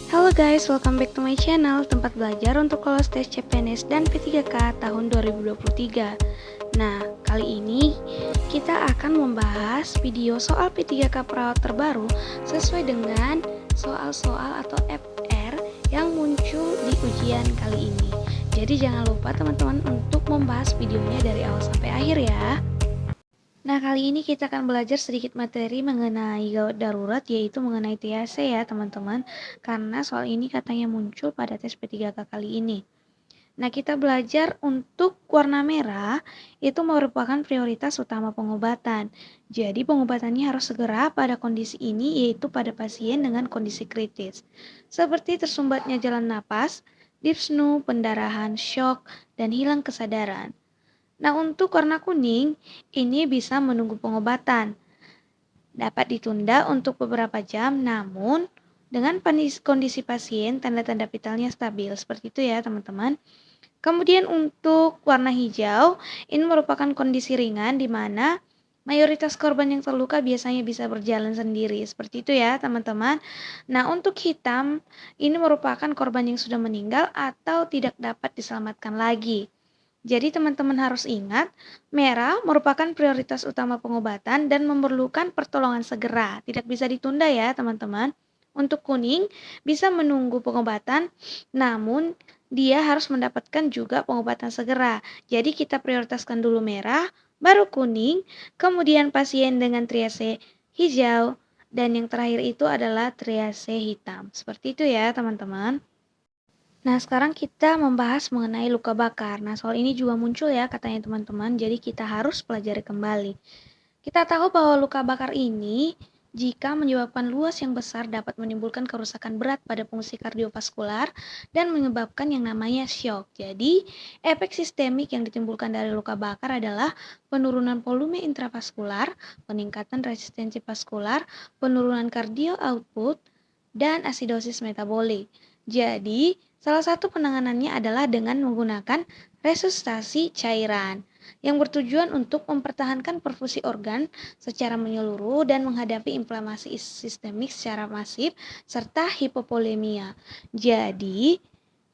Halo guys, welcome back to my channel, tempat belajar untuk lolos tes CPNS dan P3K tahun 2023. Nah, kali ini kita akan membahas video soal P3K perawat terbaru sesuai dengan soal-soal atau FR yang muncul di ujian kali ini. Jadi jangan lupa teman-teman untuk membahas videonya dari awal sampai akhir ya. Nah, kali ini kita akan belajar sedikit materi mengenai gawat darurat, yaitu mengenai THC ya teman-teman, karena soal ini katanya muncul pada tes P3K kali ini. Nah, kita belajar untuk warna merah, itu merupakan prioritas utama pengobatan. Jadi, pengobatannya harus segera pada kondisi ini, yaitu pada pasien dengan kondisi kritis. Seperti tersumbatnya jalan napas, dyspnea, pendarahan, shock, dan hilang kesadaran. Nah, untuk warna kuning, ini bisa menunggu pengobatan. Dapat ditunda untuk beberapa jam, namun dengan kondisi pasien, tanda-tanda vitalnya stabil. Seperti itu ya, teman-teman. Kemudian untuk warna hijau, ini merupakan kondisi ringan di mana mayoritas korban yang terluka biasanya bisa berjalan sendiri. Seperti itu ya, teman-teman. Nah, untuk hitam, ini merupakan korban yang sudah meninggal atau tidak dapat diselamatkan lagi. Jadi teman-teman harus ingat, merah merupakan prioritas utama pengobatan dan memerlukan pertolongan segera. Tidak bisa ditunda ya teman-teman. Untuk kuning bisa menunggu pengobatan, namun dia harus mendapatkan juga pengobatan segera. Jadi kita prioritaskan dulu merah, baru kuning, kemudian pasien dengan triase hijau, dan yang terakhir itu adalah triase hitam. Seperti itu ya teman-teman. Nah, sekarang kita membahas mengenai luka bakar. Nah, soal ini juga muncul ya katanya teman-teman, jadi kita harus pelajari kembali. Kita tahu bahwa luka bakar ini jika menyebabkan luas yang besar dapat menimbulkan kerusakan berat pada fungsi kardiovaskular dan menyebabkan yang namanya shock. Jadi, efek sistemik yang ditimbulkan dari luka bakar adalah penurunan volume intravaskular, peningkatan resistensi vaskular, penurunan kardio output, dan asidosis metabolik. Jadi, salah satu penanganannya adalah dengan menggunakan resusitasi cairan yang bertujuan untuk mempertahankan perfusi organ secara menyeluruh dan menghadapi inflamasi sistemik secara masif serta hipovolemia. Jadi,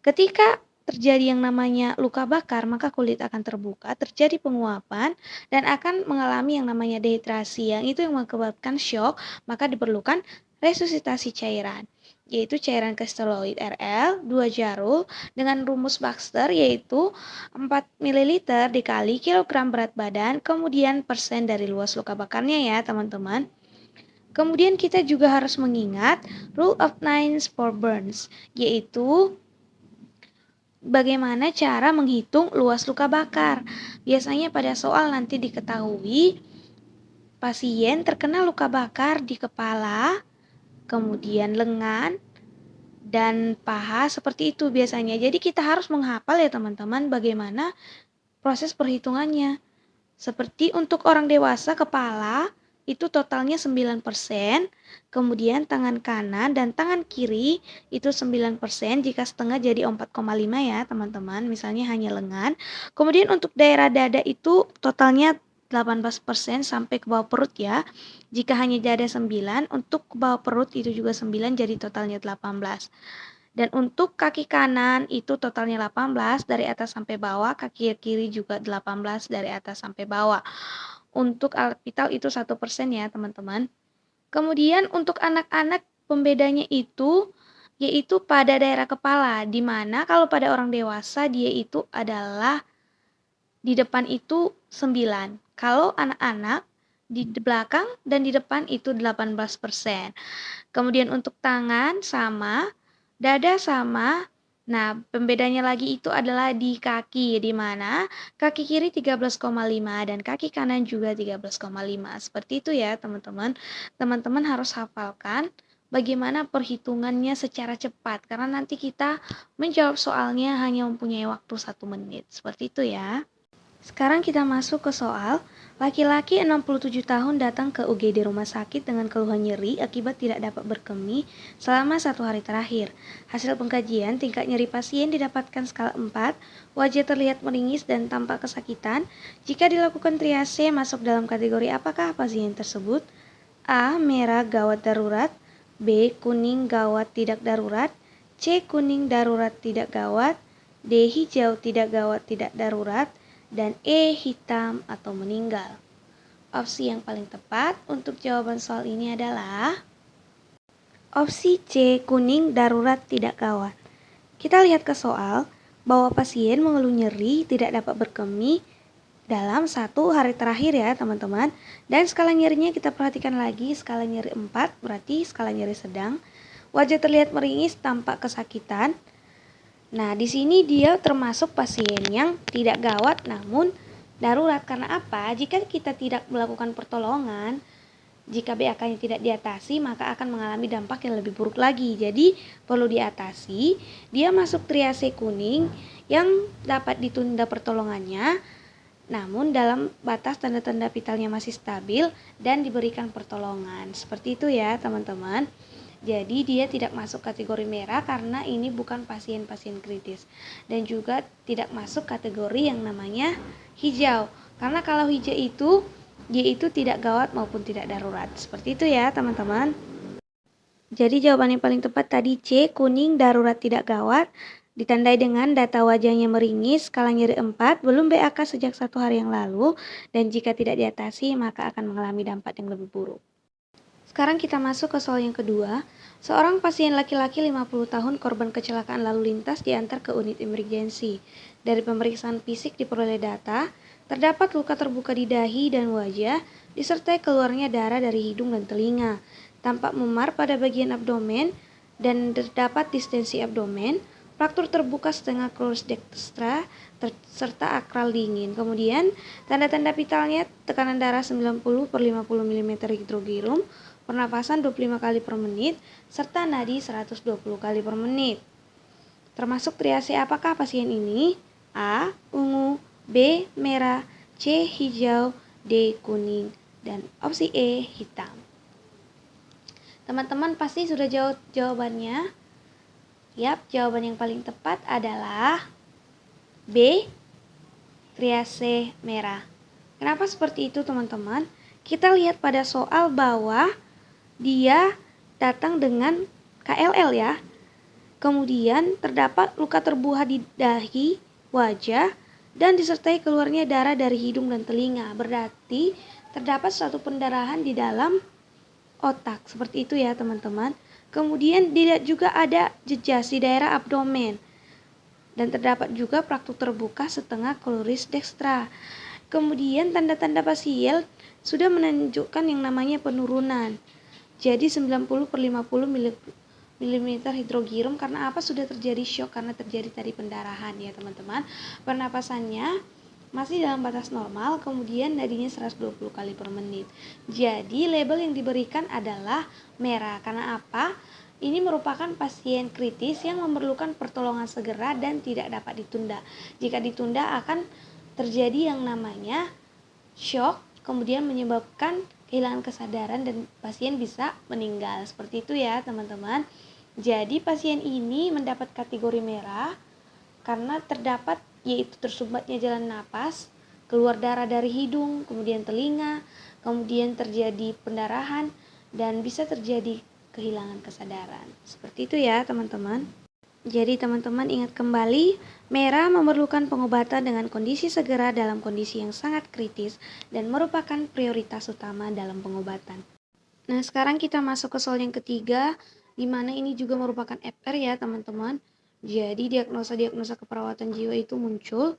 ketika terjadi yang namanya luka bakar, maka kulit akan terbuka, terjadi penguapan, dan akan mengalami yang namanya dehidrasi, yang itu yang mengakibatkan shock, maka diperlukan resusitasi cairan, yaitu cairan kristeloid RL 2 jarul dengan rumus Baxter yaitu 4 ml dikali kilogram berat badan, kemudian persen dari luas luka bakarnya ya teman-teman. Kemudian kita juga harus mengingat rule of nines for burns, yaitu bagaimana cara menghitung luas luka bakar. Biasanya pada soal nanti diketahui pasien terkena luka bakar di kepala, kemudian lengan, dan paha seperti itu biasanya. Jadi kita harus menghafal ya teman-teman bagaimana proses perhitungannya. Seperti untuk orang dewasa kepala itu totalnya 9%, kemudian tangan kanan dan tangan kiri itu 9%, jika setengah jadi 4,5 ya teman-teman, misalnya hanya lengan. Kemudian untuk daerah dada itu totalnya 18% sampai ke bawah perut ya. Jika hanya dada 9, untuk ke bawah perut itu juga 9, jadi totalnya 18. Dan untuk kaki kanan itu totalnya 18 dari atas sampai bawah, kaki kiri juga 18 dari atas sampai bawah. Untuk alat vital itu 1% ya teman-teman. Kemudian untuk anak-anak pembedanya itu yaitu pada daerah kepala, di mana kalau pada orang dewasa dia itu adalah di depan itu 9. Kalau anak-anak di belakang dan di depan itu 18%. Kemudian untuk tangan sama, dada sama. Nah, pembedanya lagi itu adalah di kaki, di mana kaki kiri 13,5 dan kaki kanan juga 13,5. Seperti itu ya, teman-teman. Teman-teman harus hafalkan bagaimana perhitungannya secara cepat, karena nanti kita menjawab soalnya hanya mempunyai waktu 1 menit. Seperti itu ya. Sekarang kita masuk ke soal. Laki-laki 67 tahun datang ke UGD rumah sakit dengan keluhan nyeri akibat tidak dapat berkemih selama 1 hari terakhir. Hasil pengkajian, tingkat nyeri pasien didapatkan skala 4, wajah terlihat meringis dan tampak kesakitan. Jika dilakukan triase, masuk dalam kategori apakah pasien tersebut? A. Merah gawat darurat, B. Kuning gawat tidak darurat, C. Kuning darurat tidak gawat, D. Hijau tidak gawat tidak darurat, dan E. Hitam atau meninggal. Opsi yang paling tepat untuk jawaban soal ini adalah opsi C. Kuning darurat tidak gawat. Kita lihat ke soal bahwa pasien mengeluh nyeri tidak dapat berkemih dalam 1 hari terakhir ya teman-teman. Dan skala nyerinya kita perhatikan lagi, skala nyeri 4 berarti skala nyeri sedang. Wajah terlihat meringis tampak kesakitan. Nah, di sini dia termasuk pasien yang tidak gawat namun darurat. Karena apa? Jika kita tidak melakukan pertolongan, jika BAK-nya tidak diatasi, maka akan mengalami dampak yang lebih buruk lagi. Jadi, perlu diatasi. Dia masuk triase kuning yang dapat ditunda pertolongannya, namun dalam batas tanda-tanda vitalnya masih stabil dan diberikan pertolongan. Seperti itu ya, teman-teman. Jadi dia tidak masuk kategori merah karena ini bukan pasien-pasien kritis. Dan juga tidak masuk kategori yang namanya hijau. Karena kalau hijau itu, dia itu tidak gawat maupun tidak darurat. Seperti itu ya teman-teman. Jadi jawaban yang paling tepat tadi C, kuning darurat tidak gawat. Ditandai dengan data wajahnya meringis, skala nyeri 4, belum BAK sejak 1 hari yang lalu. Dan jika tidak diatasi maka akan mengalami dampak yang lebih buruk. Sekarang kita masuk ke soal yang kedua. Seorang pasien laki-laki 50 tahun korban kecelakaan lalu lintas diantar ke unit emergensi. Dari pemeriksaan fisik diperoleh data, terdapat luka terbuka di dahi dan wajah, disertai keluarnya darah dari hidung dan telinga. Tampak memar pada bagian abdomen dan terdapat distensi abdomen, fraktur terbuka setengah crus dextra, serta akral dingin. Kemudian, tanda-tanda vitalnya tekanan darah 90/50 mm hidrogirum, pernapasan 25 kali per menit, serta nadi 120 kali per menit. Termasuk triase apakah pasien ini? A. Ungu, B. Merah, C. Hijau, D. Kuning, dan opsi E. Hitam. Teman-teman pasti sudah jawab jawabannya. Yap, jawaban yang paling tepat adalah B. Triase merah. Kenapa seperti itu teman-teman? Kita lihat pada soal bahwa dia datang dengan KLL ya. Kemudian terdapat luka terbuah di dahi, wajah, dan disertai keluarnya darah dari hidung dan telinga. Berarti terdapat suatu pendarahan di dalam otak. Seperti itu ya teman-teman. Kemudian dilihat juga ada jejas di daerah abdomen. Dan terdapat juga fraktur terbuka setengah kloris dextra. Kemudian tanda-tanda pasien sudah menunjukkan yang namanya penurunan. Jadi 90/50 mm hidrogirum karena apa? Sudah terjadi shock karena terjadi tadi pendarahan ya teman-teman. Pernapasannya masih dalam batas normal, kemudian nadinya 120 kali per menit. Jadi label yang diberikan adalah merah. Karena apa? Ini merupakan pasien kritis yang memerlukan pertolongan segera dan tidak dapat ditunda. Jika ditunda akan terjadi yang namanya shock, kemudian menyebabkan kehilangan kesadaran dan pasien bisa meninggal. Seperti itu ya teman-teman. Jadi pasien ini mendapat kategori merah karena terdapat yaitu tersumbatnya jalan napas, keluar darah dari hidung, kemudian telinga, kemudian terjadi pendarahan, dan bisa terjadi kehilangan kesadaran. Seperti itu ya teman-teman. Jadi teman-teman ingat kembali, merah memerlukan pengobatan dengan kondisi segera dalam kondisi yang sangat kritis dan merupakan prioritas utama dalam pengobatan. Nah sekarang kita masuk ke soal yang ketiga, di mana ini juga merupakan FR ya teman-teman. Jadi diagnosa keperawatan jiwa itu muncul.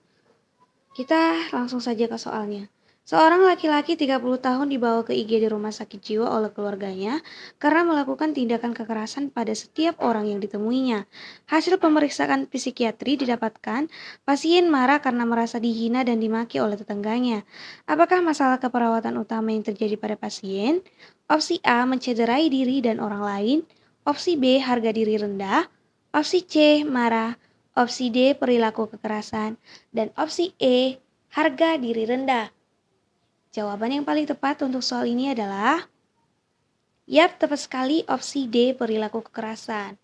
Kita langsung saja ke soalnya. Seorang laki-laki 30 tahun dibawa ke IGD rumah sakit jiwa oleh keluarganya karena melakukan tindakan kekerasan pada setiap orang yang ditemuinya. Hasil pemeriksaan psikiatri didapatkan pasien marah karena merasa dihina dan dimaki oleh tetangganya. Apakah masalah keperawatan utama yang terjadi pada pasien? Opsi A, mencederai diri dan orang lain. Opsi B, harga diri rendah. Opsi C, marah. Opsi D, perilaku kekerasan. Dan opsi E, harga diri rendah. Jawaban yang paling tepat untuk soal ini adalah yap, tepat sekali opsi D, perilaku kekerasan.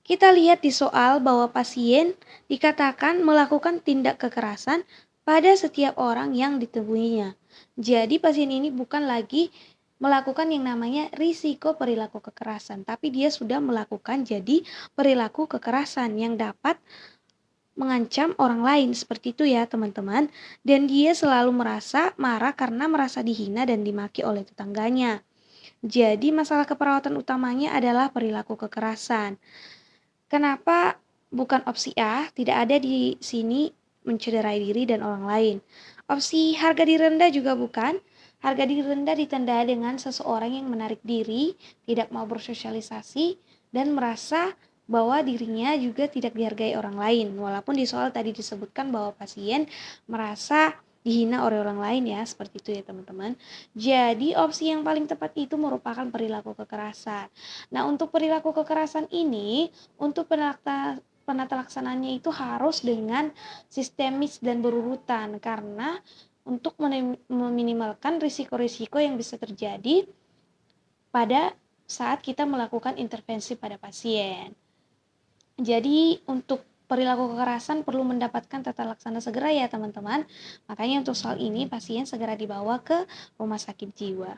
Kita lihat di soal bahwa pasien dikatakan melakukan tindak kekerasan pada setiap orang yang ditemuinya. Jadi pasien ini bukan lagi melakukan yang namanya risiko perilaku kekerasan, tapi dia sudah melakukan jadi perilaku kekerasan yang dapat mengancam orang lain, seperti itu ya teman-teman. Dan dia selalu merasa marah karena merasa dihina dan dimaki oleh tetangganya. Jadi masalah keperawatan utamanya adalah perilaku kekerasan. Kenapa bukan opsi A? Tidak ada di sini mencederai diri dan orang lain. Opsi harga diri rendah juga bukan. Harga diri rendah ditandai dengan seseorang yang menarik diri, tidak mau bersosialisasi, dan merasa bahwa dirinya juga tidak dihargai orang lain. Walaupun di soal tadi disebutkan bahwa pasien merasa dihina oleh orang lain ya, seperti itu ya teman-teman. Jadi opsi yang paling tepat itu merupakan perilaku kekerasan. Nah, untuk perilaku kekerasan ini, untuk penata laksanaannya itu harus dengan sistemis dan berurutan, karena untuk meminimalkan risiko-risiko yang bisa terjadi pada saat kita melakukan intervensi pada pasien. Jadi untuk perilaku kekerasan perlu mendapatkan tata laksana segera ya teman-teman. Makanya untuk soal ini pasien segera dibawa ke rumah sakit jiwa.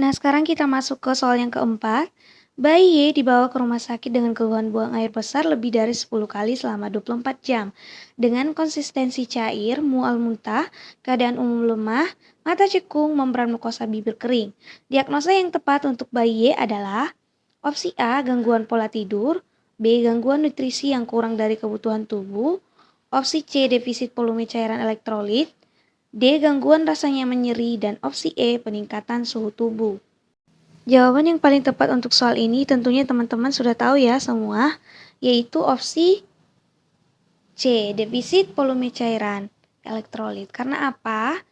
Nah, sekarang kita masuk ke soal yang keempat. Bayi Y dibawa ke rumah sakit dengan keluhan buang air besar lebih dari 10 kali selama 24 jam. Dengan konsistensi cair, mual muntah, keadaan umum lemah, mata cekung, membran mukosa bibir kering. Diagnosa yang tepat untuk bayi Y adalah opsi A, gangguan pola tidur, B, gangguan nutrisi yang kurang dari kebutuhan tubuh, opsi C, defisit volume cairan elektrolit, D, gangguan rasanya nyeri, dan opsi E, peningkatan suhu tubuh. Jawaban yang paling tepat untuk soal ini tentunya teman-teman sudah tahu ya semua, yaitu opsi C, defisit volume cairan elektrolit. Karena apa?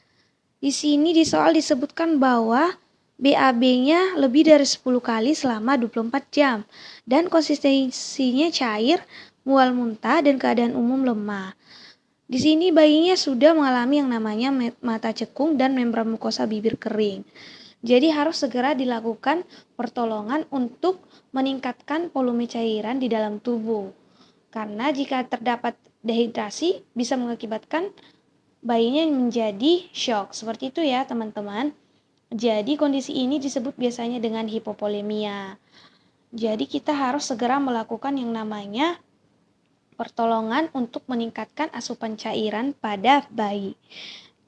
Di sini di soal disebutkan bahwa BAB-nya lebih dari 10 kali selama 24 jam dan konsistensinya cair, mual muntah, dan keadaan umum lemah. Di sini bayinya sudah mengalami yang namanya mata cekung dan membran mukosa bibir kering. Jadi harus segera dilakukan pertolongan untuk meningkatkan volume cairan di dalam tubuh. Karena jika terdapat dehidrasi bisa mengakibatkan bayinya menjadi shock. Seperti itu ya teman-teman. Jadi kondisi ini disebut biasanya dengan hipovolemia. Jadi kita harus segera melakukan yang namanya pertolongan untuk meningkatkan asupan cairan pada bayi.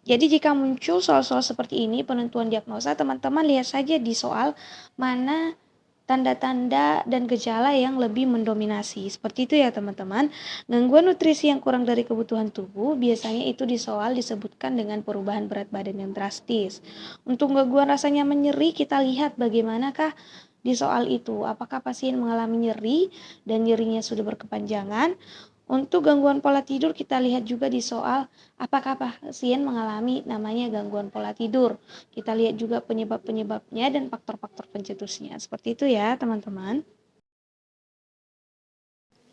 Jadi jika muncul soal-soal seperti ini penentuan diagnosa, teman-teman lihat saja di soal mana tanda-tanda dan gejala yang lebih mendominasi. Seperti itu ya teman-teman. Gangguan nutrisi yang kurang dari kebutuhan tubuh biasanya itu di soal disebutkan dengan perubahan berat badan yang drastis. Untuk gangguan rasanya nyeri, kita lihat bagaimanakah di soal itu. Apakah pasien mengalami nyeri dan nyerinya sudah berkepanjangan? Untuk gangguan pola tidur kita lihat juga di soal apakah pasien mengalami namanya gangguan pola tidur. Kita lihat juga penyebab-penyebabnya dan faktor-faktor pencetusnya. Seperti itu ya teman-teman.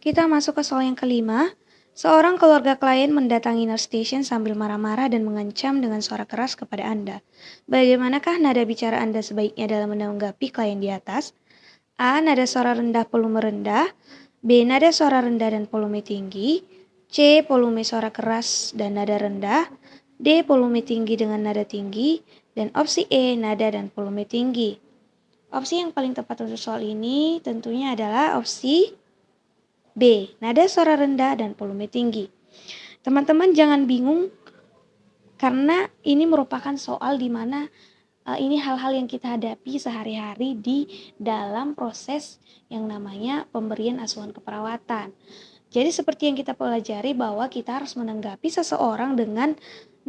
Kita masuk ke soal yang kelima. Seorang keluarga klien mendatangi nurse station sambil marah-marah dan mengancam dengan suara keras kepada Anda. Bagaimanakah nada bicara Anda sebaiknya dalam menanggapi klien di atas? A. Nada suara rendah volume rendah. B. Nada suara rendah dan volume tinggi. C. Volume suara keras dan nada rendah. D. Volume tinggi dengan nada tinggi. Dan opsi E. Nada dan volume tinggi. Opsi yang paling tepat untuk soal ini tentunya adalah opsi B. Nada suara rendah dan volume tinggi. Teman-teman jangan bingung karena ini merupakan soal di mana ini hal-hal yang kita hadapi sehari-hari di dalam proses yang namanya pemberian asuhan keperawatan. Jadi seperti yang kita pelajari bahwa kita harus menanggapi seseorang dengan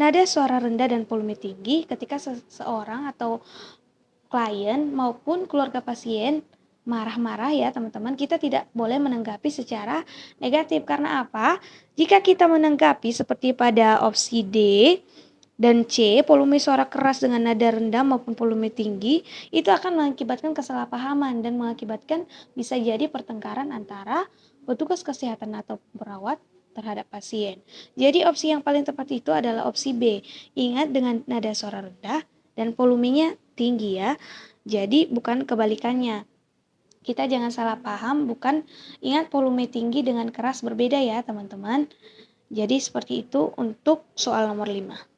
nada suara rendah dan volume tinggi ketika seseorang atau klien maupun keluarga pasien marah-marah ya teman-teman. Kita tidak boleh menanggapi secara negatif. Karena apa? Jika kita menanggapi seperti pada opsi D dan C, volume suara keras dengan nada rendah maupun volume tinggi, itu akan mengakibatkan kesalahpahaman dan mengakibatkan bisa jadi pertengkaran antara petugas kesehatan atau perawat terhadap pasien. Jadi opsi yang paling tepat itu adalah opsi B. Ingat dengan nada suara rendah dan volumenya tinggi ya. Jadi bukan kebalikannya. Kita jangan salah paham, bukan ingat volume tinggi dengan keras berbeda ya teman-teman. Jadi seperti itu untuk soal nomor 5.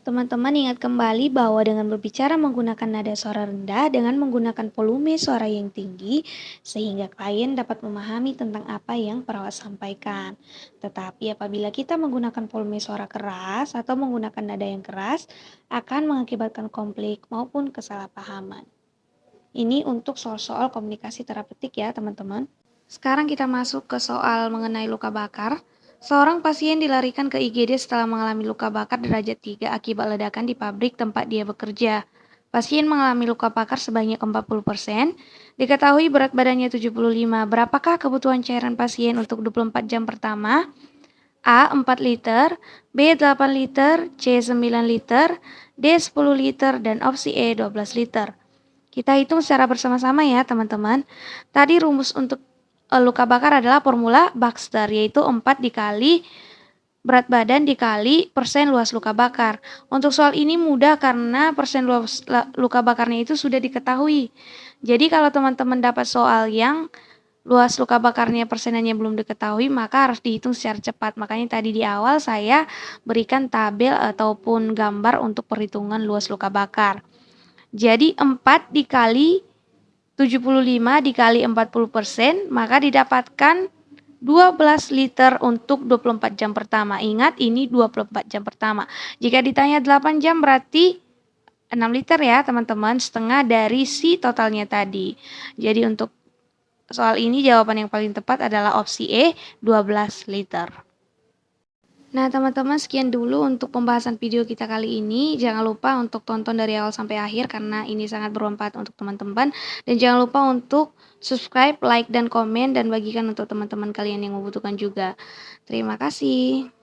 Teman-teman ingat kembali bahwa dengan berbicara menggunakan nada suara rendah dengan menggunakan volume suara yang tinggi sehingga klien dapat memahami tentang apa yang perawat sampaikan. Tetapi apabila kita menggunakan volume suara keras atau menggunakan nada yang keras akan mengakibatkan konflik maupun kesalahpahaman. Ini untuk soal-soal komunikasi terapeutik ya teman-teman. Sekarang kita masuk ke soal mengenai luka bakar. Seorang pasien dilarikan ke IGD setelah mengalami luka bakar derajat 3 akibat ledakan di pabrik tempat dia bekerja. Pasien mengalami luka bakar sebanyak 40%, diketahui berat badannya 75. Berapakah kebutuhan cairan pasien untuk 24 jam pertama? A. 4 liter, B. 8 liter, C. 9 liter, D. 10 liter, dan opsi E. 12 liter. Kita hitung secara bersama-sama ya teman-teman. Tadi rumus untuk luka bakar adalah formula Baxter, yaitu 4 dikali berat badan dikali persen luas luka bakar. Untuk soal ini mudah karena persen luas luka bakarnya itu sudah diketahui. Jadi kalau teman-teman dapat soal yang luas luka bakarnya persenannya belum diketahui, maka harus dihitung secara cepat. Makanya tadi di awal saya berikan tabel ataupun gambar untuk perhitungan luas luka bakar. Jadi 4 dikali 75 dikali 40%, maka didapatkan 12 liter untuk 24 jam pertama. Ingat ini 24 jam pertama. Jika ditanya 8 jam berarti 6 liter ya teman-teman, setengah dari si totalnya tadi. Jadi untuk soal ini jawaban yang paling tepat adalah opsi E, 12 liter. Nah teman-teman, sekian dulu untuk pembahasan video kita kali ini. Jangan lupa untuk tonton dari awal sampai akhir karena ini sangat bermanfaat untuk teman-teman. Dan jangan lupa untuk subscribe, like, dan komen dan bagikan untuk teman-teman kalian yang membutuhkan juga. Terima kasih.